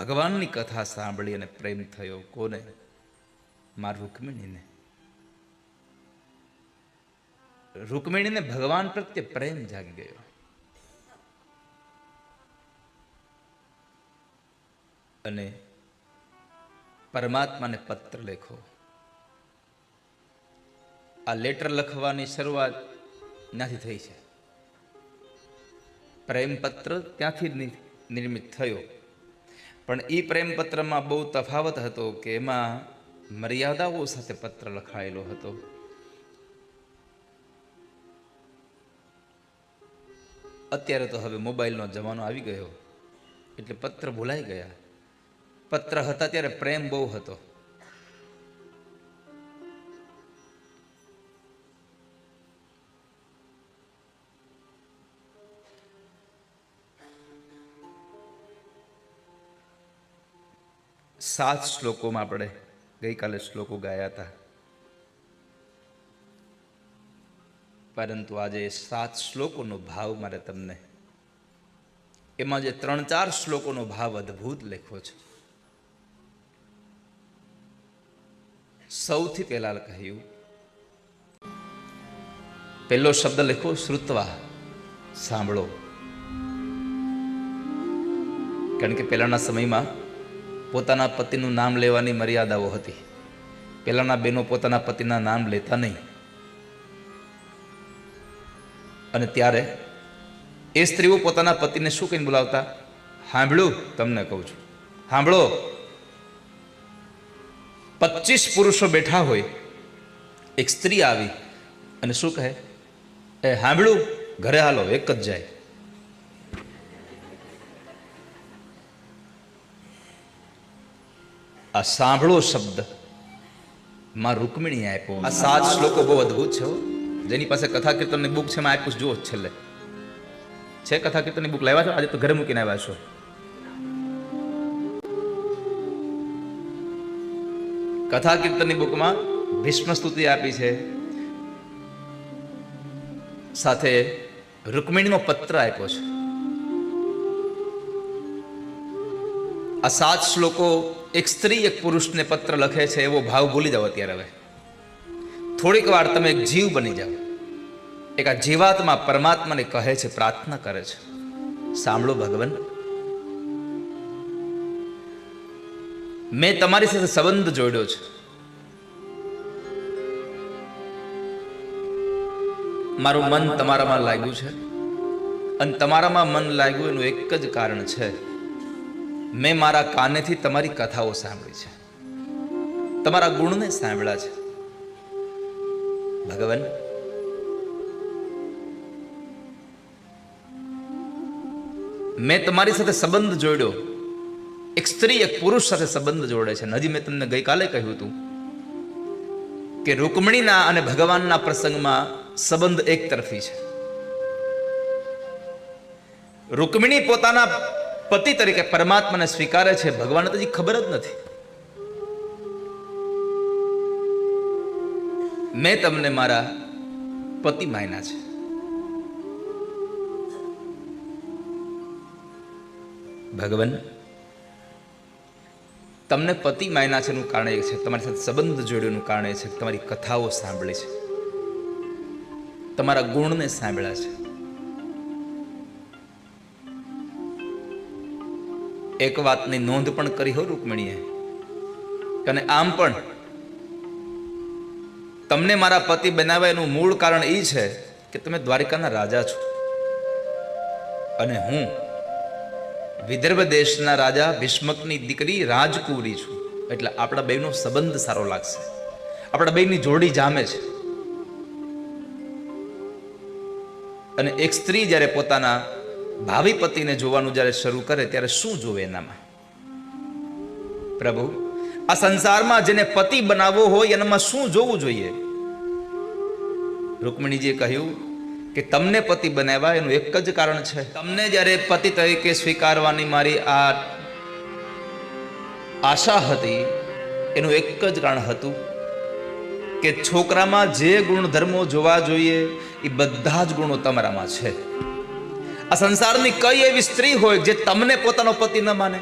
ભગવાનની કથા સાંભળી અને પ્રેમ થયો. કોને? માં રૂકમિણીને. રૂકમિણીને ભગવાન પ્રત્યે પ્રેમ જાગી ગયો. અને પરમાત્માને પત્ર લખો. આ લેટર લખવાની શરૂઆત ત્યાંથી થઈ છે. પ્રેમ પત્ર ત્યાંથી નિર્મિત થયો. પણ એ પ્રેમ પત્રમાં બહુ તફાવત હતો કે એમાં મર્યાદાઓ સાથે પત્ર લખાયેલો હતો. અત્યારે તો હવે મોબાઈલનો જમાનો આવી ગયો એટલે પત્ર ભૂલાઈ ગયા. પત્ર હતા ત્યારે પ્રેમ બહુ હતો. સાત શ્લોકોમાં આપણે ગઈકાલે શ્લોકો ગાયા હતા, પરંતુ આજે 7 શ્લોકોનો ભાવ મારે તમને, એમાં જે 3-4 શ્લોકોનો ભાવ અદ્ભુત લખ્યો છે. સૌથી પહેલા કહ્યું, પહેલો શબ્દ લખ્યો શ્રુત્વા, સાંભળો. કારણ કે પહેલાના સમયમાં પોતાના પતિનું નામ લેવાની મર્યાદાઓ હતી. પહેલાના બહેનો પોતાના પતિના નામ લેતા નહીં. અને ત્યારે એ સ્ત્રીઓ પોતાના પતિને શું કહીને બોલાવતા? સાંભળ્યું, તમને કહું છું, સાંભળો. 25 પુરુષો બેઠા હોય, એક સ્ત્રી આવી અને શું કહે? એ સાંભળ્યું, ઘરે હાલો, એક જ જાય. આ સાંભળો શબ્દ માં રૂકમિણી આપ્યો. આ 7 શ્લોકો બહુ અદ્ભુત છે. જેની પાસે કથા કીર્તનની બુક છે એમાં આપ્યું જુઓ. છેલ્લે છે કથા કીર્તનની બુક લાવ્યા છો? આજે તો ઘરે મૂકીને આવ્યા છો. કથા કીર્તનની બુકમાં ભીષ્મ સ્તુતિ આપી છે, સાથે રૂકમિણીનો પત્ર આપ્યો છે. આ 7 શ્લોકો એક સ્ત્રી એક પુરુષને પત્ર લખે છે એવો ભાવ ભૂલી જાઓ. અત્યારે હવે થોડીક વાર તમે એક જીવ બની જાઓ. એક આ જીવાત્મા પરમાત્માને કહે છે, પ્રાર્થના કરે છે, સાંભળો ભગવાન, મેં તમારી સાથે સંબંધ જોડ્યો છે. મારું મન તમારામાં લાગ્યું છે, અને તમારામાં મન લાગ્યું એનું એક જ કારણ છે, મેં મારા કાનેથી તમારી કથાઓ સાંભળી છે, તમારા ગુણને સાંભળ્યા છે. ભગવાન, મેં તમારી સાથે સંબંધ જોડ્યો. એક સ્ત્રી એક પુરુષ સાથે સંબંધ જોડે છે. હજી મેં તમને ગઈકાલે કહ્યું હતું કે રૂકમિણીના અને ભગવાનના પ્રસંગમાં સંબંધ એક તરફી છે. રૂકમિણી પોતાના પતિ તરીકે પરમાત્માને સ્વીકારે છે, ભગવાનને તો હજી ખબર જ નથી. મેં તમને મારા પતિ માન્યા છે. ભગવાન, તમને પતિ માન્યા છે એનું કારણ એ છે, તમારી સાથે સંબંધ જોડ્યોનું કારણ એ છે, તમારી કથાઓ સાંભળી છે, તમારા ગુણને સાંભળ્યા છે. એક વાતની નોંધ પણ કરી હો રૂકમિણીએ, અને આમ પણ તમને મારા પતિ બનાવ્યા એનું મૂળ કારણ એ છે કે તમે દ્વારિકાના રાજા છો અને હું વિદર્ભ દેશના રાજા ભીષ્મકની દીકરી રાજકુંવરી છું. એટલે આપણા બેનો સંબંધ સારો લાગશે, આપણા બેની જોડી જામે છે. અને એક સ્ત્રી જ્યારે પોતાના ભાવિ પતિને જોવાનું જ્યારે શરૂ કરે ત્યારે શું જોવે એનામાં? પ્રભુ, આ સંસારમાં જેને પતિ બનાવવો હોય એનામાં શું જોવું જોઈએ? રૂકમિણીજીએ કહ્યું કે તમને પતિ બનાવ્યા એનું એક જ કારણ છે. તમને જ્યારે પતિ તરીકે સ્વીકારવાની મારી આ આશા હતી એનું એક જ કારણ હતું કે છોકરામાં જે ગુણધર્મો જોવા જોઈએ એ બધા જ ગુણો તમારામાં છે. આ સંસારની કઈ એવી સ્ત્રી હોય જે તમને પોતાનો પતિ ન માને?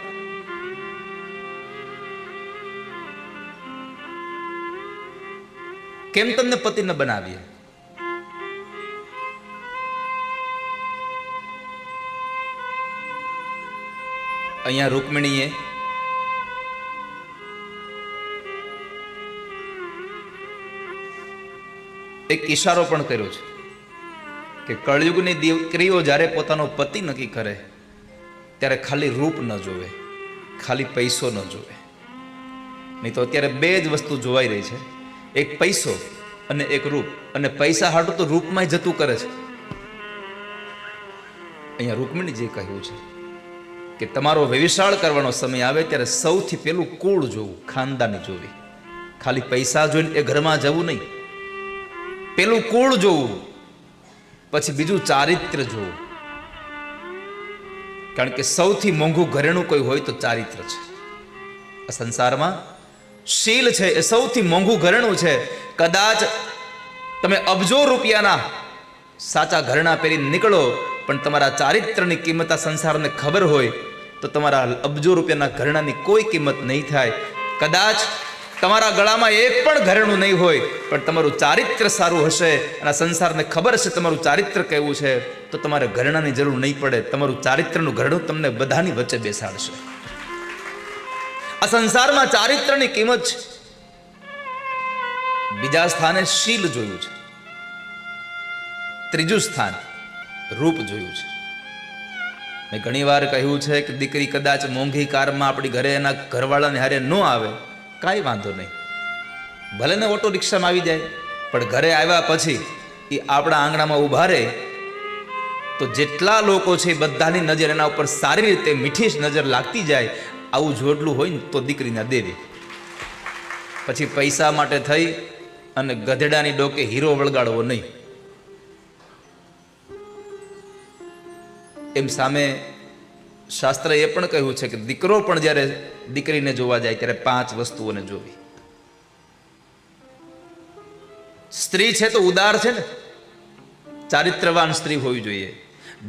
કેમ તમને પતિ ન બનાવીએ? અહીંયા રૂકમિણીએ એક ઈશારો પણ કર્યો છે કે કળયુગની દીકરીઓ જ્યારે પોતાનો પતિ નક્કી કરે ત્યારે ખાલી રૂપ ન જોવે, ખાલી પૈસો ન જોવે. નહીં તો અત્યારે બે જ વસ્તુ જોવાઈ રહી છે, એક પૈસો અને એક રૂપ. અને પૈસા હાટું તો રૂપમાં જતું કરે છે. અહીંયા રૂકમિણી જે કહ્યું છે કે તમારો વ્યવિશાળ કરવાનો સમય આવે ત્યારે સૌથી પહેલું કુળ જોવું, ખાનદાની જોવી. ખાલી પૈસા જોઈને એ ઘરમાં જવું નહીં, પેલું કુળ જોવું, પછી બીજું ચારિત્ર્ય જોવું. કારણ કે સૌથી મોંઘું ઘરેણું કોઈ હોય તો ચારિત્ર્ય છે. આ સંસારમાં શીલ છે એ સૌથી મોંઘું ઘરેણું છે. કદાચ તમે અબજો રૂપિયાના સાચા ઘરેણા પહેરી નીકળો, પણ તમારા ચારિત્ર્યની કિંમત આ સંસારને ખબર હોય તો તમારા અબજો રૂપિયાના ઘરેણાની કોઈ કિંમત નહીં થાય. કદાચ તમારા ગળામાં એક પણ ઘરેણું નહીં હોય, પણ તમારું ચારિત્ર્ય સારું હશે અને સંસારને ખબર હશે તમારું ચારિત્ર્ય કેવું છે, તો તમારે ઘરેણાની જરૂર નહીં પડે. તમારું ચારિત્ર્યનું ઘરેણું તમને બધાની વચ્ચે બેસાડશે. આ સંસારમાં ચારિત્ર્યની કિંમત છે. બીજા સ્થાને શીલ જોયું છે, ત્રીજું સ્થાન રૂપ જોયું છે. મેં ઘણી વાર કહ્યું છે કે દીકરી કદાચ મોંઘી કારમાં આપણી ઘરે એના ઘરવાળાને હારે ન આવે, કાંઈ વાંધો નહીં, ભલે ને ઓટો રિક્ષામાં આવી જાય, પણ ઘરે આવ્યા પછી એ આપણા આંગણામાં ઊભા રહે તો જેટલા લોકો છે બધાની નજર એના ઉપર સારી રીતે મીઠી નજર લાગતી જાય. આવું જોડલું હોય ને તો દીકરીના દેવી. પછી પૈસા માટે થઈ અને ગધેડાની ડોકે હીરો વળગાડવો નહીં. એમ સામે શાસ્ત્રએ એ પણ કહ્યું છે કે દીકરો પણ જ્યારે દીકરીને જોવા જાય ત્યારે 5 વસ્તુઓને જોવી. સ્ત્રી છે તો ઉદાર છે ને, ચારિત્રવાન સ્ત્રી હોવી જોઈએ,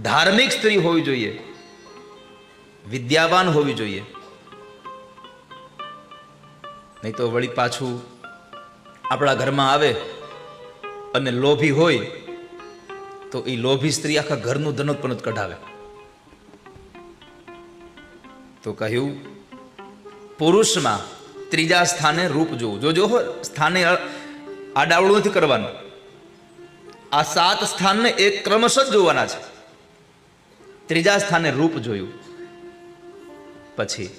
ધાર્મિક સ્ત્રી હોવી જોઈએ, વિદ્યાવાન હોવી જોઈએ. નહીં તો વળી પાછું આપણા ઘરમાં આવે અને લોભી હોય તો એ લોભી સ્ત્રી આખા ઘરનું ધનોત્પન્ન કઢાવે. તો કહ્યું પુરુષમાં ત્રીજા સ્થાને રૂપ જોવું. જોજો સ્થાને આડાવડું નથી કરવાનું. આ 7 સ્થાનને એક ક્રમશ જ જોવાના છે. ત્રીજા સ્થાને રૂપ જોયું, પછી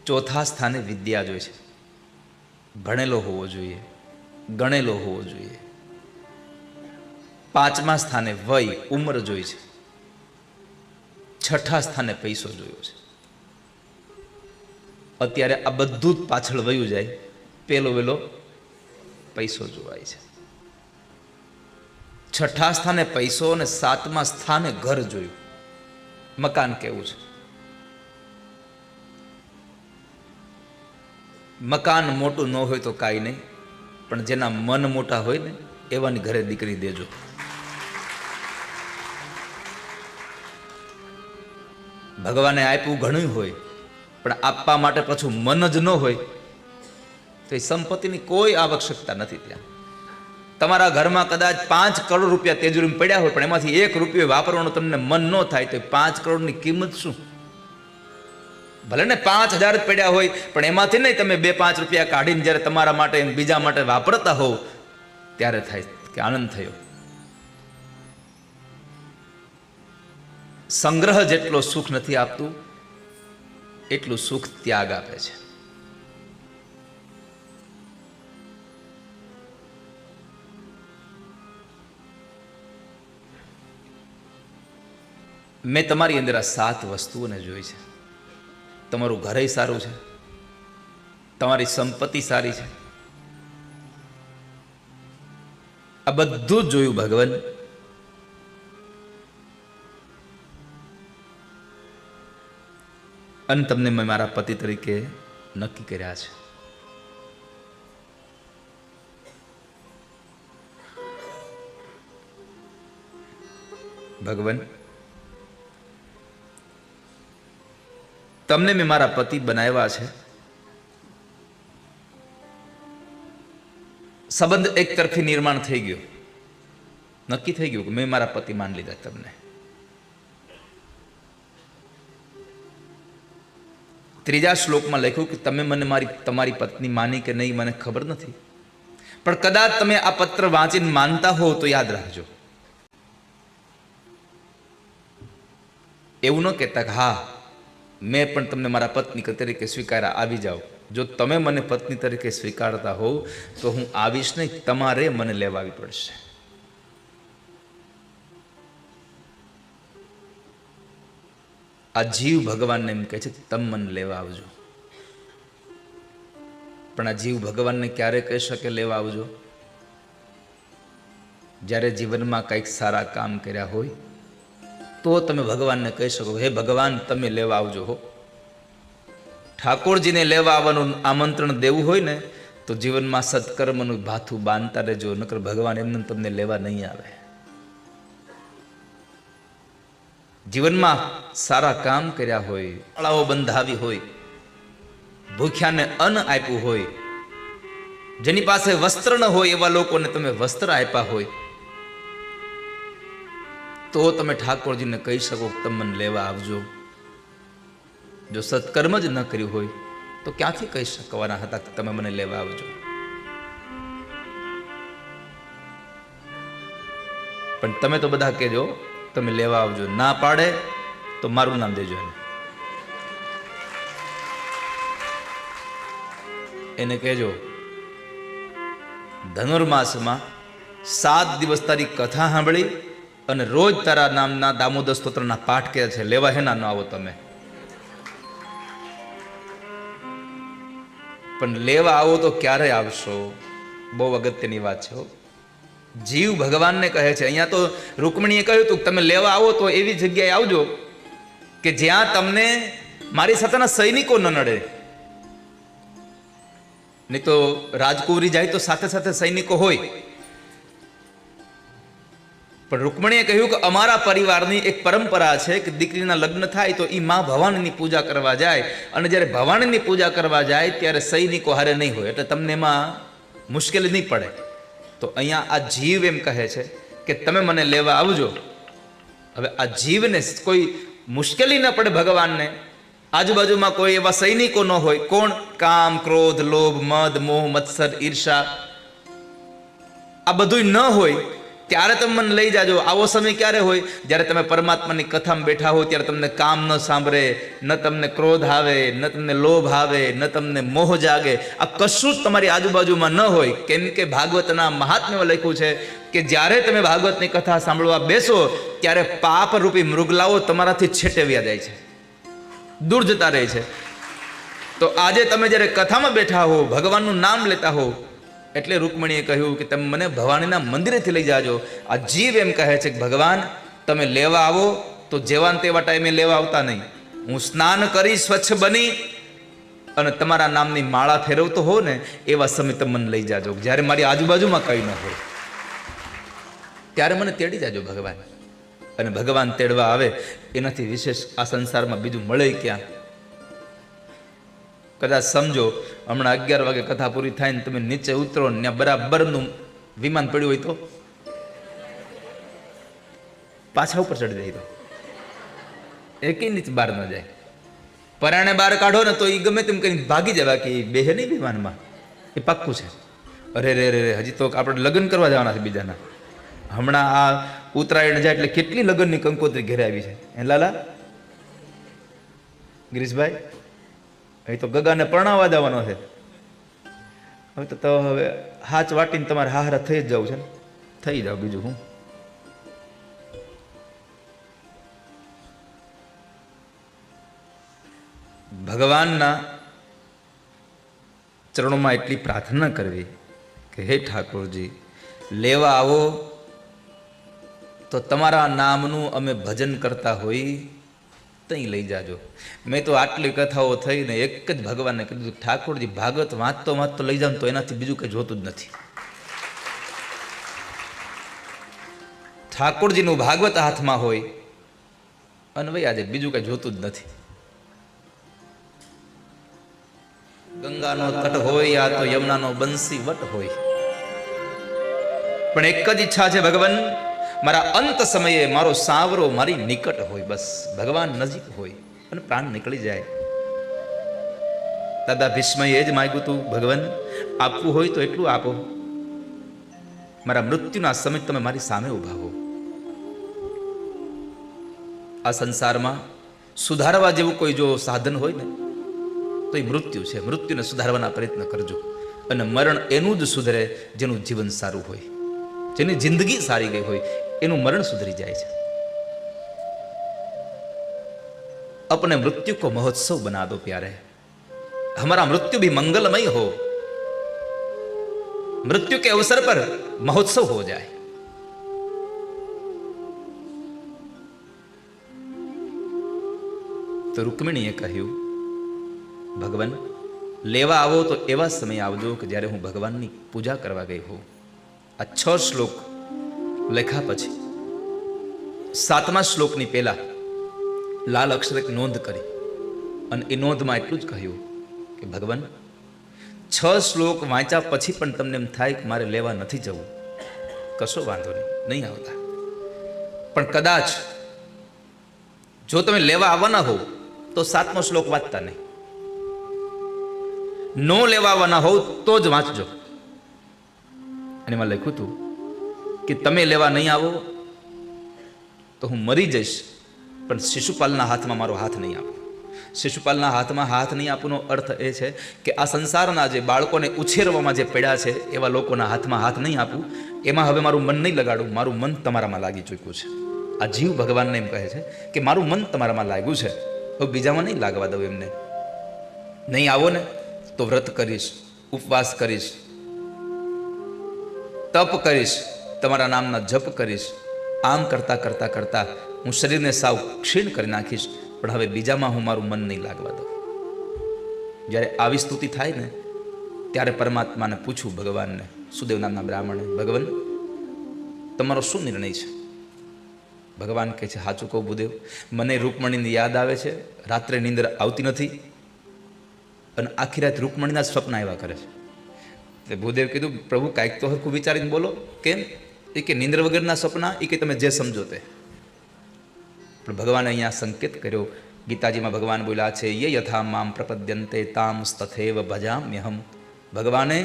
ચોથા સ્થાને વિદ્યા જોઈ છે. ભણેલો હોવો જોઈએ, ગણેલો હોવો જોઈએ. 5મા સ્થાને વય ઉંમર જોઈ છે. 6ઠા સ્થાને પૈસો જોયો છે. અત્યારે આ બધું જ પાછળ વયું જાય, પેલો વેલો પૈસો જોવાય છે. 6ઠા સ્થાને પૈસો અને 7મા સ્થાને ઘર જોયું, મકાન કેવું છે. મકાન મોટું ન હોય તો કાંઈ નહીં, પણ જેના મન મોટા હોય ને એવાની ઘરે દીકરી દેજો. ભગવાને આપ્યું ઘણું હોય, પણ આપવા માટે પાછું મન જ ન હોય તો એ સંપત્તિની કોઈ આવશ્યકતા નથી. ત્યાં તમારા ઘરમાં કદાચ 5 કરોડ રૂપિયા તેજુરીમાં પડ્યા હોય, પણ એમાંથી 1 રૂપિયો વાપરવાનું તમને મન ન થાય તો 5 કરોડની કિંમત શું? ભલે ને 5000 જ પડ્યા હોય, પણ એમાંથી નહીં તમે 2-5 રૂપિયા કાઢીને જ્યારે તમારા માટે બીજા માટે વાપરતા હોવ ત્યારે થાય કે આનંદ થયો. સંગ્રહ જેટલો સુખ નથી આપતું એટલું સુખ ત્યાગ આપે છે. મેં તમારી અંદર આ 7 વસ્તુઓને જોઈ છે. તમારું ઘરે સારું છે, તમારી સંપત્તિ સારી છે, આ બધું જ જોયું ભગવાન. અને તમને મેં મારા પતિ તરીકે નક્કી કર્યા છે. ભગવાન, તમને મેં મારા પતિ બનાવ્યા છે. સંબંધ એક તરફી નિર્માણ થઈ ગયો, નક્કી થઈ ગયું કે મેં મારા પતિ માન લીધા તમને. ત્રીજા શ્લોકમાં લખ્યું કે તમે મને તમારી પત્ની માની કે નહીં મને ખબર નથી, પણ કદાચ તમે આ પત્ર વાંચીને માનતા હો તો યાદ રાખજો. એવું ન કહેતા કે હા મેં પણ તમને મારા પત્ની તરીકે સ્વીકાર્યા, આવી જાઓ. જો તમે મને પત્ની તરીકે સ્વીકારતા હોવ તો હું આવીશ નહીં, તમારે મને લેવા આવી પડશે. આ જીવ ભગવાનને એમ કહે છે તમે મને લેવા આવજો. પણ આ જીવ ભગવાનને ક્યારે કહી શકે લેવા આવજો? જ્યારે જીવનમાં કંઈક સારા કામ કર્યા હોય તો તમે ભગવાનને કહી શકો હે ભગવાન તમે લેવા આવજો હો. ઠાકોરજીને લેવા આવવાનું આમંત્રણ દેવું હોય ને તો જીવનમાં સત્કર્મનું ભાથું બાંધતા રહેજો, નકર ભગવાન એમને તમને લેવા નહીં આવે. જીવનમાં સારા કામ કર્યા હોય, શાળાઓ બંધાવી હોય, ભૂખ્યાને અન્ન આપ્યું હોય, જેની પાસે વસ્ત્ર ન હોય એવા લોકોને તમે વસ્ત્ર આપ્યા હોય તો તમે ઠાકોરજીને કહી શકો તમે મને લેવા આવજો. જો સત્કર્મ જ ન કર્યું હોય તો ક્યાંથી કહી શકવાના હતા કે તમે મને લેવા આવજો? પણ તમે તો બધા કહેજો તમે લેવા આવજો, ના પાડે તો મારું નામ દેજો એને કહેજો ધનુર્માસમાં 7 દિવસ તારી કથા સાંભળી અને રોજ તારા નામના દામોદર સ્તોત્રના પાઠ કર્યા છે, લેવા હેના ન આવો તમે. પણ લેવા આવો તો ક્યારે આવશો? બહુ અગત્યની વાત છે. જીવ ભગવાનને કહે છે. અહીંયા તો રૂકમણીએ કહ્યું હતું તમે લેવા આવો તો એવી જગ્યાએ આવજો કે જ્યાં તમને મારી સાથેના સૈનિકો ન નડે. નહીં તો રાજકુંવરી જાય તો સાથે સાથે સૈનિકો હોય. પણ રૂકમણીએ કહ્યું કે અમારા પરિવારની એક પરંપરા છે કે દીકરીના લગ્ન થાય તો એ માં ભવાનીની પૂજા કરવા જાય, અને જ્યારે ભવાનીની પૂજા કરવા જાય ત્યારે સૈનિકો હારે નહીં હોય, એટલે તમને એમાં મુશ્કેલી નહીં પડે. તો અહીંયા આ જીવ એમ કહે છે કે તમે મને લેવા આવજો. હવે આ જીવને કોઈ મુશ્કેલી ન પડે ભગવાનને, આજુબાજુમાં કોઈ એવા સૈનિકો ન હોય. કોણ? કામ, ક્રોધ, લોભ, મદ, મોહ, મત્સર, ઈર્ષા આ બધું ન હોય ત્યારે તમે મને લઈ જાજો. આવો સમય ક્યારે હોય? જ્યારે તમે પરમાત્માની કથામાં બેઠા હો ત્યારે તમને કામ ન સાંભળે, ન તમને ક્રોધ આવે, ન તમને લોભ આવે, ન તમને મોહ જાગે. આ કશું જ તમારી આજુબાજુમાં ન હોય. કેમ કે ભાગવતના મહાત્મ્યમાં લખ્યું છે કે જ્યારે તમે ભાગવતની કથા સાંભળવા બેસો ત્યારે પાપ રૂપી મૃગલાઓ તમારાથી છેટેવ્યા જાય છે, દૂર જતા રહે છે. તો આજે તમે જ્યારે કથામાં બેઠા હો, ભગવાનનું નામ લેતા હો, એટલે રૂકમણીએ કહ્યું કે તમે મને ભવાનીના મંદિરેથી લઈ જાજો. આ જીવ એમ કહે છે કે ભગવાન તમે લેવા આવો તો જેવા તેવા ટાઈમે લેવા આવતા નહીં. હું સ્નાન કરી સ્વચ્છ બની અને તમારા નામની માળા ફેરવતો હો ને એવા સમય તમે મને લઈ જાજો. જ્યારે મારી આજુબાજુમાં કંઈ ન હોય ત્યારે મને તેડી જાજો ભગવાન. અને ભગવાન તેડવા આવે એનાથી વિશેષ આ સંસારમાં બીજું મળે ક્યાં? કદાચ સમજો હમણાં 11 વાગે કથા પૂરી થાય ને તમે નીચે ઉતરો ને ત્યાં બરાબરનું વિમાન પડ્યું હોય તો પાછા ઉપર ચડી જાય તો એકેય નીચે બહાર ન જાય. પરાણે બહાર કાઢો ને તો એ ગમે તેમ કરીને ભાગી જાય, બાકી બેહે નહીં વિમાનમાં, એ પાક્કું છે. અરે રે રે હજી તો આપણે લગ્ન કરવા જવાના છે બીજાના. હમણાં આ ઉત્તરાયણ જાય એટલે કેટલી લગ્નની કંકોત્રી ઘેરે આવી છે. હે લાલા ગિરીશભાઈ, અહીં તો ગગાને પરણાવવા જવાનો છે. હવે તો હવે હાથ વાટીને તમારે હારા થઈ જ જવું છે ને, થઈ જાવ, બીજું હું. ભગવાનના ચરણોમાં એટલી પ્રાર્થના કરવી કે હે ઠાકોરજી લેવા આવો તો તમારા નામનું અમે ભજન કરતા હોઈ ત્યાં લઈ જાજો. મેં તો આટલી કથાઓ થઈને એક જ ભગવાનને કીધું ઠાકોરજી ભાગવત વાંચતો વાંચતો લઈ જાવ તો એનાથી બીજું કંઈ જોતું જ નથી. ઠાકોરજીનું ભાગવત હાથમાં હોય અને ભાઈ આજે બીજું કંઈ જોતું જ નથી. ગંગાનો તટ હોય યા તો યમુનાનો બંસી વટ હોય, પણ એક જ ઈચ્છા છે ભગવાન, મારા અંત સમયે મારો સાવરો મારી નિકટ હોય, બસ ભગવાન નજીક હોય અને પ્રાણ નીકળી જાય. દાદા ભીષ્મએ એ જ માગ્યું હતું, ભગવાન આપવું હોય તો એટલું આપો, મારા મૃત્યુના સમય તમે મારી સામે ઉભા હો. આ સંસારમાં સુધારવા જેવું કોઈ જો સાધન હોય ને તો એ મૃત્યુ છે. મૃત્યુને સુધારવાના પ્રયત્ન કરજો, અને મરણ એનું જ સુધરે જેનું જીવન સારું હોય, જેની જિંદગી સારી ગઈ હોય એનું મરણ સુધરી જાય છે. अपने मृत्यु को महोत्सव बना दो प्यारे, हमारा मृत्यु भी मंगलमय हो, मृत्यु के अवसर पर महोत्सव हो जाए. तो रुक्मिणीએ કહ્યું, ભગવાન લેવા આવો તો એવા સમય આવજો કે જ્યારે હું ભગવાનની પૂજા કરવા ગઈ હોઉં. આ 6 શ્લોક લખ્યા પછી 7મા શ્લોકની પહેલા લાલ અક્ષરે નોંધ કરી, અને એ નોંધમાં એટલું જ કહ્યું કે ભગવાન 6 શ્લોક વાંચ્યા પછી પણ તમને એમ થાય કે મારે લેવા નથી જવું, કશો વાંધો નહીં આવતા, પણ કદાચ જો તમે લેવા આવવાના હો તો 7મો શ્લોક વાંચતા નહીં, નો લેવા આવવાના હોવ તો જ વાંચજો. અને એમાં લખ્યું હતું કે તમે લેવા નહીં આવો તો હું મરી જઈશ, પણ શિશુપાલના હાથમાં મારો હાથ નહીં આપો. શિશુપાલના હાથમાં હાથ નહીં આપવાનો અર્થ એ છે કે આ સંસારના જે બાળકોને ઉછેરવામાં જે પડ્યા છે એવા લોકોના હાથમાં હાથ નહીં આપું, એમાં હવે મારું મન નહીં લગાડું, મારું મન તમારામાં લાગી ચૂક્યું છે. આ જીવ ભગવાનને એમ કહે છે કે મારું મન તમારામાં લાગ્યું છે, હવે બીજામાં નહીં લાગવા દઉં એમને. નહીં આવો ને તો વ્રત કરીશ, ઉપવાસ કરીશ, તપ કરીશ, તમારા નામના જપ કરીશ, આમ કરતા કરતા કરતા હું શરીરને સાવ ક્ષીણ કરી નાખીશ, પણ હવે બીજામાં હું મારું મન નહીં લાગવા દઉં. જ્યારે આવી સ્તુતિ થાય ને ત્યારે પરમાત્માને પૂછું, ભગવાનને, સુદેવ નામના બ્રાહ્મણે, ભગવાન તમારો શું નિર્ણય છે? ભગવાન કહે છે, સાચું કહું ભૂદેવ, મને રૂકમણીની યાદ આવે છે, રાત્રે નીંદર આવતી નથી, અને આખી રાત રૂકમણીના સ્વપ્ન આવ્યા કરે છે. એટલે ભૂદેવ કીધું, પ્રભુ કાંઈક તો હરખું વિચારીને બોલો, કેમ? એ કે નીંદર વગરના સપના, એ કે તમે જે સમજો તે. પણ ભગવાને અહીંયા સંકેત કર્યો, ગીતાજીમાં ભગવાન બોલ્યા છે, યે યથા મામ પ્રપદ્યન્તે તામ તથૈવ ભજામ્યહમ. ભગવાને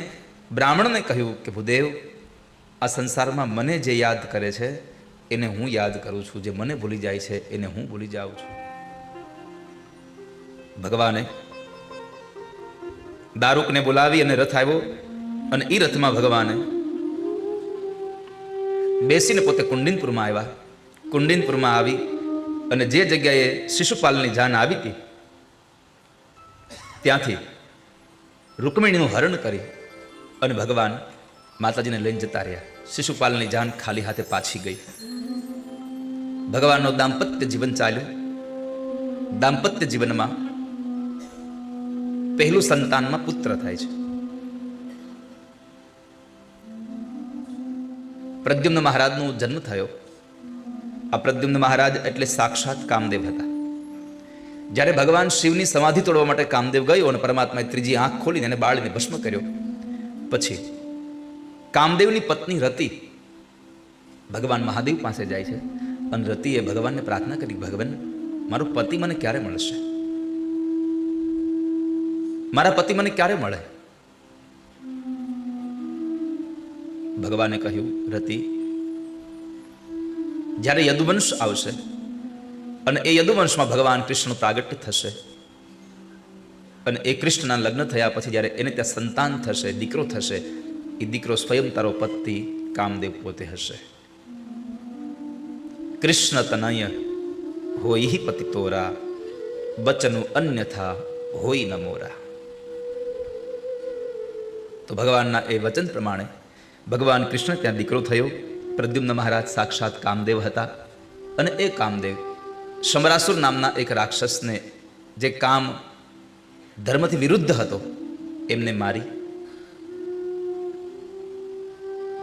બ્રાહ્મણને કહ્યું કે ભૂદેવ, આ સંસારમાં મને જે યાદ કરે છે એને હું યાદ કરું છું, જે મને ભૂલી જાય છે એને હું ભૂલી જાઉં છું. ભગવાને દારૂકને બોલાવી અને રથ આવ્યો, અને એ રથમાં ભગવાને બેસીને પોતે કુંડિનપુરમાં આવ્યા. કુંડિનપુરમાં આવી અને જે જગ્યાએ શિશુપાલની જાન આવી હતી ત્યાંથી રૂકમિણીનું હરણ કરી અને ભગવાન માતાજીને લઈને જતા રહ્યા. શિશુપાલની જાન ખાલી હાથે પાછી ગઈ. ભગવાનનો દાંપત્ય જીવન ચાલ્યું. દાંપત્ય જીવનમાં પહેલું સંતાનમાં પુત્ર થાય છે. પ્રદ્યુમ્ન મહારાજનો જન્મ થયો. આ પ્રદ્યુમ્ન મહારાજ એટલે સાક્ષાત કામદેવ હતા. જ્યારે ભગવાન શિવની સમાધિ તોડવા માટે કામદેવ ગયો અને પરમાત્માએ ત્રીજી આંખ ખોલીને એને બાળીને ભસ્મ કર્યો, પછી કામદેવની પત્ની રતિ ભગવાન મહાદેવ પાસે જાય છે અને રતિએ ભગવાનને પ્રાર્થના કરી, ભગવાન મારો પતિ મને ક્યારે મળશે? મારા પતિ મને ક્યારે મળે? ભગવાને કહ્યું, રતિ, જ્યારે યદુવંશ આવશે અને એ યદુવંશમાં ભગવાન કૃષ્ણ પ્રાગટ્ય થશે, અને એ કૃષ્ણના લગ્ન થયા પછી જ્યારે એને ત્યાં સંતાન થશે, દીકરો થશે, એ દીકરો સ્વયં તારો પતિ કામદેવ પોતે હશે. કૃષ્ણ તનય હોય પતિ તોરા, બચનું અન્યથા હોય ન મોરા. તો ભગવાનના એ વચન પ્રમાણે ભગવાન કૃષ્ણ ત્યાં દીકરો થયો. પ્રદ્યુમ્ન મહારાજ સાક્ષાત કામદેવ હતા, અને એ કામદેવ શંબરાસુર નામના એક રાક્ષસને, જે કામ ધર્મથી વિરુદ્ધ હતો, એમને મારી.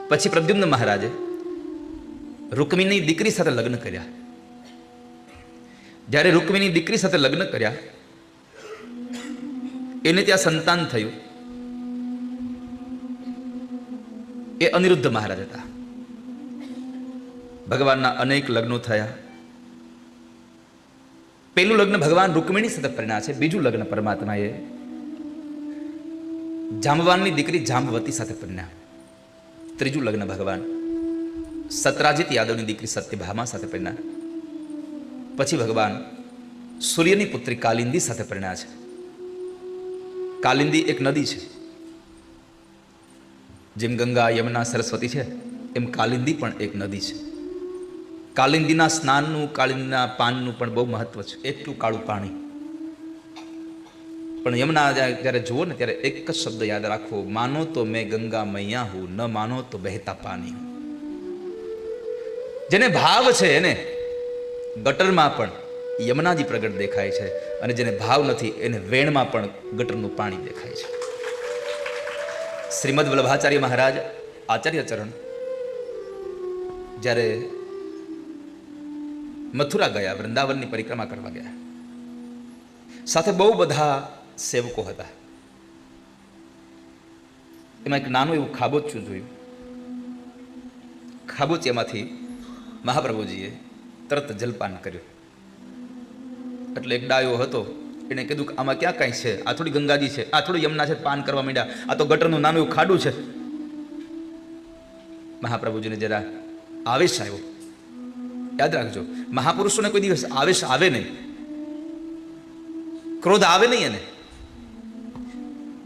પછી પ્રદ્યુમ્ન મહારાજે રૂકમિણીની દીકરી સાથે લગ્ન કર્યા. જ્યારે રૂકમિણીની દીકરી સાથે લગ્ન કર્યા, એને ત્યાં સંતાન થયું. એ અનિરુદ્ધ મહારાજ હતા. ભગવાનના અનેક લગ્નો થયા. પહેલું લગ્ન ભગવાન રૂકમિણી સાથે પરિણ્યા છે. બીજું લગ્ન પરમાત્માએ જાંબવાનની દીકરી જાંબવતી સાથે પરિણ્યા. ત્રીજું લગ્ન ભગવાન સત્રાજીત યાદવની દીકરી સત્યભામા સાથે પરિણ્યા. પછી ભગવાન સૂર્યની પુત્રી કાલિંદી સાથે પરિણ્યા છે. કાલિંદી એક નદી છે. જેમ ગંગા, યમુના, સરસ્વતી છે, એમ કાલિંદી પણ એક નદી છે. કાલિંદીના સ્નાનનું, કાલિંદીના પાનનું પણ બહુ મહત્વ છે. એટલું કાળું પાણી. પણ યમુના જ્યારે જુઓ ને ત્યારે એક જ શબ્દ યાદ રાખવો, માનો તો મેં ગંગા મૈયા હું, ન માનો તો બહેતા પાણી હું. જેને ભાવ છે એને ગટરમાં પણ યમુનાજી પ્રગટ દેખાય છે, અને જેને ભાવ નથી એને વેણમાં પણ ગટરનું પાણી દેખાય છે. શ્રીમદ વલ્લભાચાર્ય મહારાજ આચાર્ય ચરણ જ્યારે મથુરા ગયા, વૃંદાવનની પરિક્રમા કરવા ગયા, સાથે બહુ બધા સેવકો હતા. એમાં એક નાનું એવું ખાબોચિયું જોયું. ખાબોચિયામાંથી મહાપ્રભુજીએ તરત જલપાન કર્યું. એટલે એક ડાયો હતો, એને કીધું કે આમાં ક્યાં કાંઈ છે, આ થોડી ગંગાજી છે, આ થોડી યમુના છે, પાન કરવા માંડ્યા, આ તો ગટરનું નાનું એવું ખાડું છે. મહાપ્રભુજીને જરા આવેશ આવ્યો. યાદ રાખજો, મહાપુરુષોને કોઈ દિવસ આવેશ આવે નહીં, ક્રોધ આવે નહીં એને,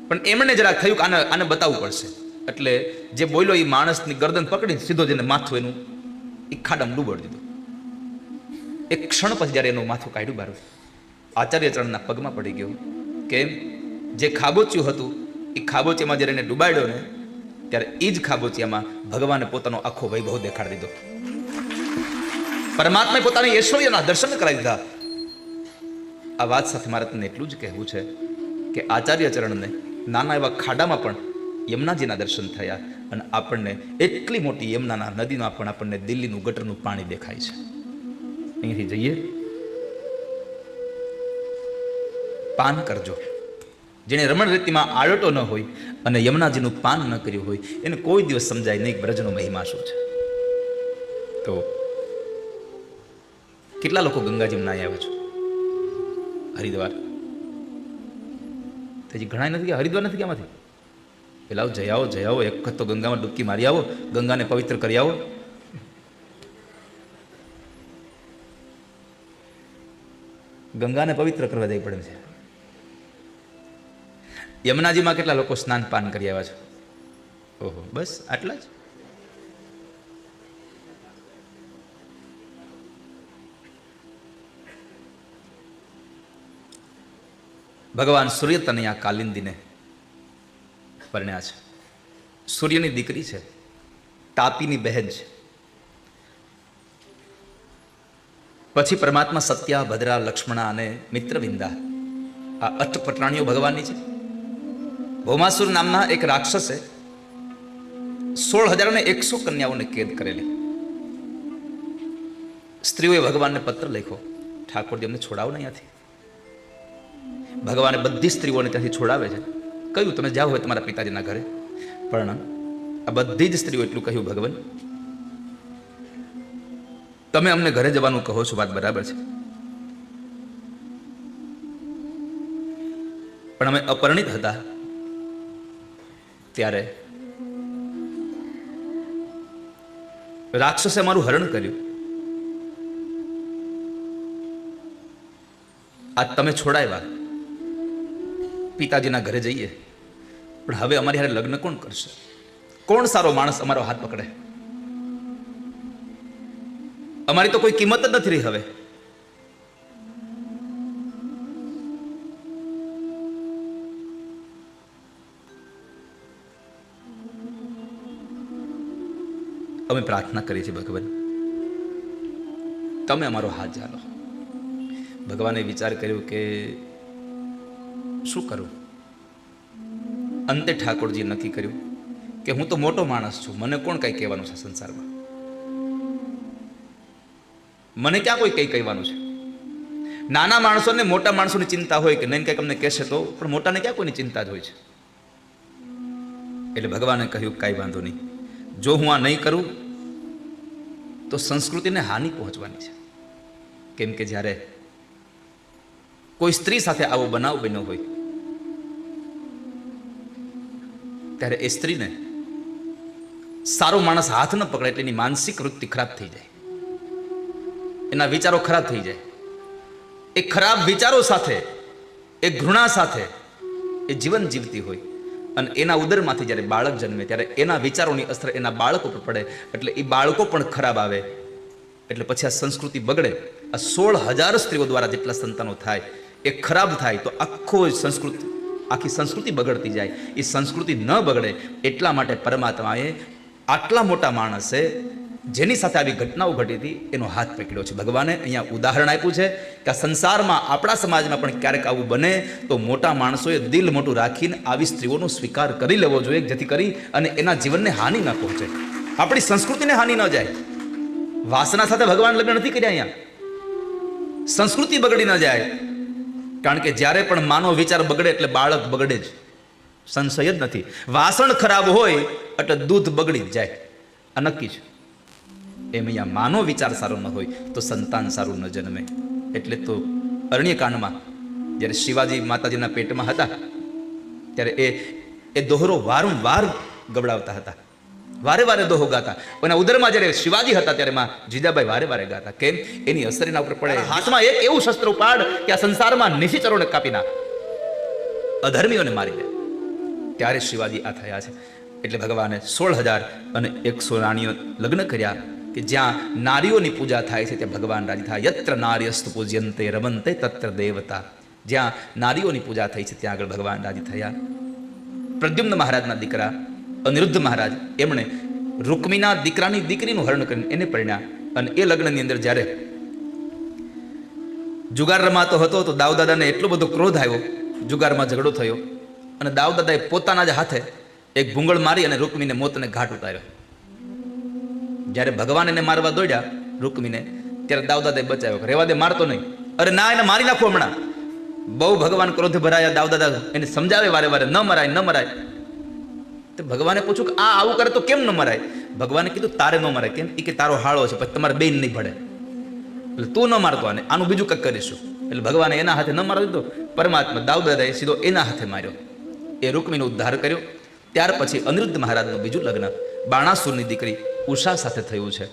પણ એમણે જરાક થયું કે આને બતાવવું પડશે. એટલે જે બોલ્યો એ માણસની ગરદન પકડી સીધો જઈને માથું એનું એ ખાડામાં ડૂબાડી દીધું. એક ક્ષણ પછી જ્યારે એનું માથું કાઢ્યું બહાર, આચાર્ય ચરણના પગમાં પડી ગયો. કેમ? જે ખાબોચિયું હતું એ ખાબોચિયામાં જ્યારે એને ડૂબાડ્યો ને ત્યારે એ જ ખાબોચિયામાં ભગવાને પોતાનો આખો વૈભવ દેખાડી દીધો. પરમાત્માએ પોતાની ઐશ્વર્યના દર્શન કરાવી દીધા. આ વાત સાથે મારે તમને એટલું જ કહેવું છે કે આચાર્ય ચરણને નાના એવા ખાડામાં પણ યમુનાજીના દર્શન થયા, અને આપણને એટલી મોટી યમુનાના નદીમાં પણ આપણને દિલ્હીનું ગટરનું પાણી દેખાય છે. અહીંથી જઈએ, પાન કરજો. જેને રમણ રીતિમાં આળોટો ન હોય અને યમુનાજીનું પાન ન કર્યું હોય એને કોઈ દિવસ સમજાય નહીં બ્રજનો મહિમા શું છે. તો કેટલા લોકો ગંગાજીમાં નાહી આવ્યા છો? હરિદ્વાર હજી ઘણા નથી ગયા. હરિદ્વાર નથી ગયા માંથી પેલા જઈ આવો, એક વખત તો ગંગામાં ડૂબકી મારી આવો, ગંગાને પવિત્ર કરી આવો. ગંગાને પવિત્ર કરવા જઈ પડે છે. યમુનાજીમાં કેટલા લોકો સ્નાન પાન કરી આવ્યા છે? ઓહો, બસ આટલા જ. ભગવાન સૂર્ય તનયા કાલિંદીને પરણ્યા છે. સૂર્યની દીકરી છે, તાપીની બહેન છે. પછી પરમાત્મા સત્યા, ભદ્રા, લક્ષ્મણા અને મિત્રવિંદા આ અષ્ટપટરાણીઓ ભગવાનની છે. ભૌમાસુર નામના એક રાક્ષસે 16,100 કન્યાઓને કેદ કરેલી. સ્ત્રીઓએ ભગવાનને પત્ર લખ્યો, ઠાકોરજી અમને છોડાવો ને અહીંયાથી. ભગવાને બધી સ્ત્રીઓને ત્યાંથી છોડાવે છે. કહ્યું તમે જાઓ હોય તમારા પિતાજીના ઘરે, પણ આ બધી જ સ્ત્રીઓ એટલું કહ્યું, ભગવાન તમે અમને ઘરે જવાનું કહો છો, વાત બરાબર છે, પણ અમે અપરિણિત હતા ત્યારે રાક્ષસે અમારું હરણ કર્યું. આજ તમે છોડાવ્યા, પિતાજીના ઘરે જઈએ, પણ હવે અમારી હારે લગ્ન કોણ કરશે? કોણ સારો માણસ અમારો હાથ પકડે? અમારી તો કોઈ કિંમત જ નથી રહી હવે. અમે પ્રાર્થના કરીએ છીએ, ભગવાન તમે અમારો હાથ ઝાલો. ભગવાને વિચાર કર્યો કે શું કરું? અંતે ઠાકોરજી નક્કી કર્યું કે હું તો મોટો માણસ છું, મને કોણ કઈ કહેવાનું છે સંસારમાં? મને ક્યાં કોઈ કઈ કહેવાનું છે? નાના માણસોને મોટા માણસોની ચિંતા હોય કે નહીં કંઈક અમને કહેશે તો, પણ મોટાને ક્યાં કોઈની ચિંતા જ હોય છે. એટલે ભગવાને કહ્યું કાંઈ વાંધો નહીં, જો હું આ નહીં કરું તો તો સંસ્કૃતિને હાનિ પહોંચવાની છે. કેમ કે જ્યારે કોઈ સ્ત્રી સાથે આવો બનાવ બન્યો હોય ત્યારે એ સ્ત્રીને સારો માણસ હાથ ન પકડે એટલે એની માનસિક વૃત્તિ ખરાબ થઈ જાય, એના વિચારો ખરાબ થઈ જાય. એ ખરાબ વિચારો સાથે, એ ઘૃણા સાથે એ જીવન જીવતી હોય અને એના ઉદરમાંથી જ્યારે બાળક જન્મે ત્યારે એના વિચારોની અસર એના બાળકો પર પડે, એટલે એ બાળકો પણ ખરાબ આવે. એટલે પછી આ સંસ્કૃતિ બગડે. આ 16,000 સ્ત્રીઓ દ્વારા જેટલા સંતાનો થાય એ ખરાબ થાય તો આખી સંસ્કૃતિ બગડતી જાય. એ સંસ્કૃતિ ન બગડે એટલા માટે પરમાત્માએ આટલા મોટા માણસે જેની સાથે આવી ઘટનાઓ ઘટી હતી એનો હાથ પકડ્યો છે. ભગવાને અહીંયા ઉદાહરણ આપ્યું છે કે આ સંસારમાં, આપણા સમાજમાં પણ ક્યારેક આવું બને તો મોટા માણસોએ દિલ મોટું રાખીને આવી સ્ત્રીઓનો સ્વીકાર કરી લેવો જોઈએ, જેથી કરી અને એના જીવનને હાનિ ન પહોંચે, આપણી સંસ્કૃતિને હાનિ ન જાય. વાસના સાથે ભગવાન લગ્ન નથી કર્યા અહીંયા, સંસ્કૃતિ બગડી ન જાય. કારણ કે જ્યારે પણ માનો વિચાર બગડે એટલે બાળક બગડે જ, સંશય જ નથી. વાસણ ખરાબ હોય એટલે દૂધ બગડી જ જાય, આ નક્કી છે. એમ અહીંયા માનો વિચાર સારો ન હોય તો સંતાન સારું ન જન્મે. એટલે તો અરણ્યકાંડમાં જ્યારે શિવાજી માતાજીના પેટમાં હતા ત્યારે એ દોહરો વારંવાર ગબડાવતા હતા, વારે વારે દોહો ગાતા. એના ઉદરમાં જ્યારે શિવાજી હતા ત્યારે માં જીજાબાઈ વારે વારે ગાતા. કેમ? એની અસર એના ઉપર પડે. હાથમાં એક એવું શસ્ત્ર ઉપાડ કે આ સંસારમાં નિશિચરોને કાપી નાખ, અધર્મીઓને મારી દે. ત્યારે શિવાજી આ થયા છે. એટલે ભગવાને 16,001 રાણીઓ લગ્ન કર્યા કે જ્યાં નારીઓની પૂજા થાય છે ત્યાં ભગવાન રાજી થાય. યત્ર નાર્યસ્તુ પૂજ્યંતે રમંતે તત્ર દેવતા. જ્યાં નારીઓની પૂજા થઈ છે ત્યાં આગળ ભગવાન રાજી થયા. પ્રદ્યુમ્ન મહારાજના દીકરા અનિરુદ્ધ મહારાજ, એમણે રૂકમીના દીકરાની દીકરીનું હરણ કરીને એને પરિણ્યા. અને એ લગ્નની અંદર જ્યારે જુગાર રમાતો હતો તો દાઉદાદાને એટલો બધો ક્રોધ આવ્યો, જુગારમાં ઝઘડો થયો અને દાઉદાદાએ પોતાના જ હાથે એક ભૂંગળ મારી અને રૂકમીને મોતને ઘાટ ઉતાર્યો. જ્યારે ભગવાન એને મારવા દોડ્યા રૂકમીને, ત્યારે દાઉદાદાએ બચાવ્યો. રેવા દે, મારતો નહીં. અરે ના, એને મારી નાખો હમણાં. બહુ ભગવાન ક્રોધ ભરાયા. દાઉદાદા એને સમજાવે વારે વારે, ન મરાય, ન મરાય. તો ભગવાને પૂછ્યું કે આ આવું કરે તો કેમ ન મરાય? ભગવાને કીધું તારે ન મરાય. કેમ? કે તારો હાળો છે, પછી તમારે બેન નહીં પડે, એટલે તું ન મારતો આને, આનું બીજું કંઈક કરીશું. એટલે ભગવાને એના હાથે ન મારવા દીધો. પરમાત્મા દાઉદાદાએ સીધો એના હાથે માર્યો. એ રૂકમીનો ઉદ્ધાર કર્યો. ત્યાર પછી અનિરુદ્ધ મહારાજનું બીજું લગ્ન બાણાસુરની દીકરી ઉષા સાથે થયું છે,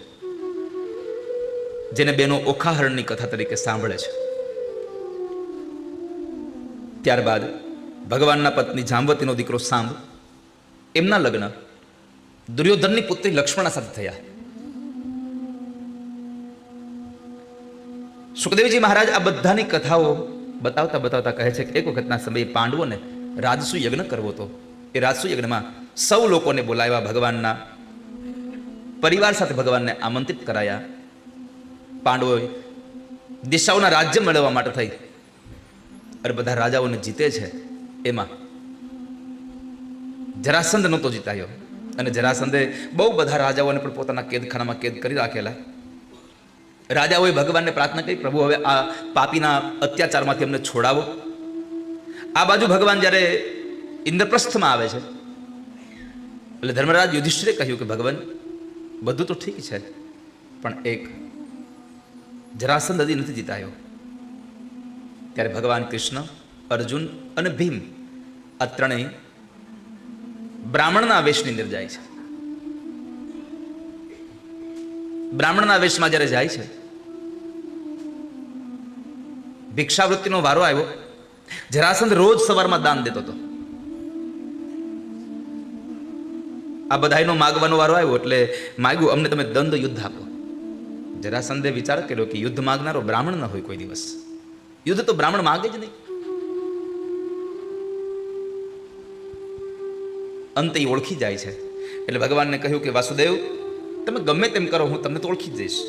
જેને બેનો ઓખાહરણની કથા તરીકે સાંભળે છે. ત્યારબાદ ભગવાનના પત્ની જાંબવતીનો દીકરો સાંબ, એમના લગ્ન દુર્યોધનની પુત્રી લક્ષ્મણા સાથે થયા. સુખદેવજી મહારાજ આ બધાની કથાઓ બતાવતા બતાવતા કહે છે કે એક વખતના સમયે પાંડવોને રાજસુ યજ્ઞ કરવો હતો. એ રાજસુ યજ્ઞમાં સૌ લોકોને બોલાવ્યા, ભગવાનના પરિવાર સાથે ભગવાનને આમંત્રિત કરાયા. પાંડવોએ દિશાઓના રાજ્ય મેળવવા માટે થઈ અને બધા રાજાઓને જીતે છે. એમાં જરાસંધ નહોતો જીતાયો અને જરાસંધે બહુ બધા રાજાઓને પણ પોતાના કેદખાનામાં કેદ કરી રાખેલા. રાજાઓએ ભગવાનને પ્રાર્થના કરી, પ્રભુ હવે આ પાપીના અત્યાચારમાંથી અમને છોડાવો. આ બાજુ ભગવાન જ્યારે ઇન્દ્રપ્રસ્થમાં આવે છે એટલે ધર્મરાજ યુધિષ્ઠિરે કહ્યું કે ભગવાન બધું તો ઠીક છે, પણ એક જરાસંધ હજી નથી જીતાયો. ત્યારે ભગવાન કૃષ્ણ, અર્જુન અને ભીમ આ ત્રણેય બ્રાહ્મણના વેશની અંદર જાય છે. બ્રાહ્મણના વેશમાં જ્યારે જાય છે, ભિક્ષાવૃત્તિનો વારો આવ્યો. જરાસંધ રોજ સવારમાં દાન દેતો હતો. આ બધાનો માગવાનો વારો આવ્યો એટલે માગ્યું, અમને તમે દંડ યુદ્ધ આપો. જરાસંધે વિચાર કર્યો કે યુદ્ધ માગનારો બ્રાહ્મણ ન હોય કોઈ દિવસ. યુદ્ધ તો બ્રાહ્મણ માગે જ નહીં. અંતે ઓળખી જાય છે એટલે ભગવાનને કહ્યું કે વાસુદેવ, તમે ગમે તેમ કરો, હું તમને તો ઓળખી જ જઈશ,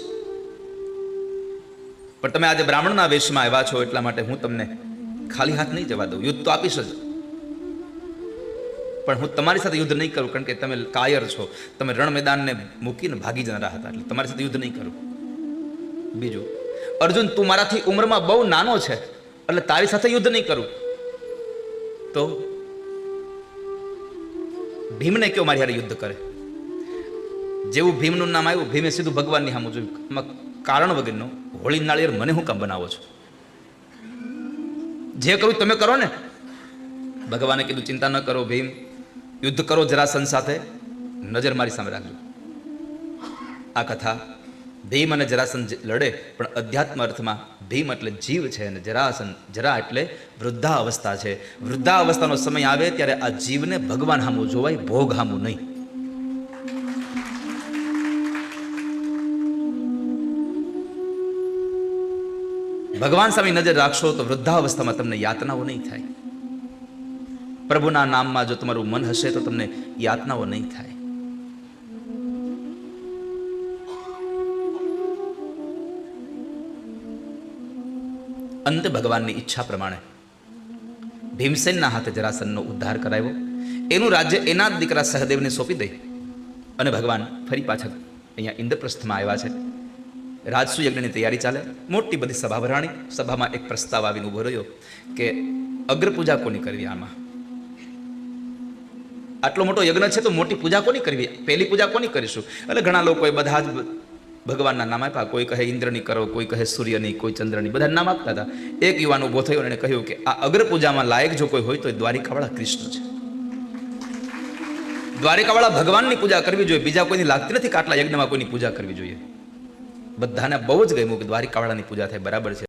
પણ તમે આજે બ્રાહ્મણના વેશમાં આવ્યા છો એટલા માટે હું તમને ખાલી હાથ નહીં જવા દઉં. યુદ્ધ તો આપીશ જ, પણ હું તમારી સાથે યુદ્ધ નહીં કરું, કારણ કે તમે કાયર છો, તમે રણ મેદાનને મૂકીને ભાગી જનારા હતા, એટલે તમારી સાથે યુદ્ધ નહીં કરું. બીજું, અર્જુન, તું મારાથી ઉંમરમાં બહુ નાનો છે એટલે તારી સાથે યુદ્ધ નહીં કરું. તો ભીમને કયો મારી હારે યુદ્ધ કરે. જેવું ભીમનું નામ આવ્યું, ભીમે સીધું ભગવાનની સામું જોયું. એમાં કારણ વગરનો હોળી નાળિયેર મને શું કામ બનાવો છો? જે કરું તમે કરો ને. ભગવાને કીધું ચિંતા ન કરો ભીમ, યુદ્ધ કરો જરાસંઘ સાથે, નજર મારી સામે રાખજો. આ કથા ભીમ અને જરાસંઘ લડે, પણ અધ્યાત્મ અર્થમાં ભીમ એટલે જીવ છે અને જરાસંઘ જરા એટલે વૃદ્ધાવસ્થા છે. વૃદ્ધાવસ્થાનો સમય આવે ત્યારે આ જીવને ભગવાન હામું જોવાય, ભોગ હામું નહીં. ભગવાન સામે નજર રાખશો તો વૃદ્ધાવસ્થામાં તમને યાતનાઓ નહીં થાય. પ્રભુના નામમાં જો તમારું મન હશે તો તમને યાતનાઓ નહીં થાય. અંતે ભગવાનની ઈચ્છા પ્રમાણે ભીમસેનના હાથે જરાસંઘનો ઉદ્ધાર કરાવ્યો. એનું રાજ્ય એના જ દીકરા સહદેવને સોંપી દઈ અને ભગવાન ફરી પાછા અહીંયા ઇન્દ્રપ્રસ્થમાં આવ્યા છે. રાજસુ યજ્ઞની તૈયારી ચાલે, મોટી બધી સભા ભરાણી. સભામાં એક પ્રસ્તાવ આવીને ઉભો રહ્યો કે અગ્રપૂજા કોની કરવી? આમાં આટલો મોટો યજ્ઞ છે તો મોટી પૂજા કોની કરવી? પહેલી પૂજા કોની કરીશું? એટલે ઘણા લોકોએ બધા જ ભગવાનના નામ આપ્યા. કોઈ કહે ઇન્દ્રની કરો, કોઈ કહે સૂર્યની, કોઈ ચંદ્રની, બધા નામ આપતા હતા. એક યુવાન ઉભો થયો અને કહ્યું કે આ અગ્રપૂજામાં લાયક જો કોઈ હોય તો દ્વારિકાવાળા કૃષ્ણ છે. દ્વારિકાવાળા ભગવાનની પૂજા કરવી જોઈએ, બીજા કોઈની લાગતી નથી કે આટલા યજ્ઞમાં કોઈની પૂજા કરવી જોઈએ. બધાને બહુ જ ગમ્યું કે દ્વારિકાવાળાની પૂજા થાય, બરાબર છે.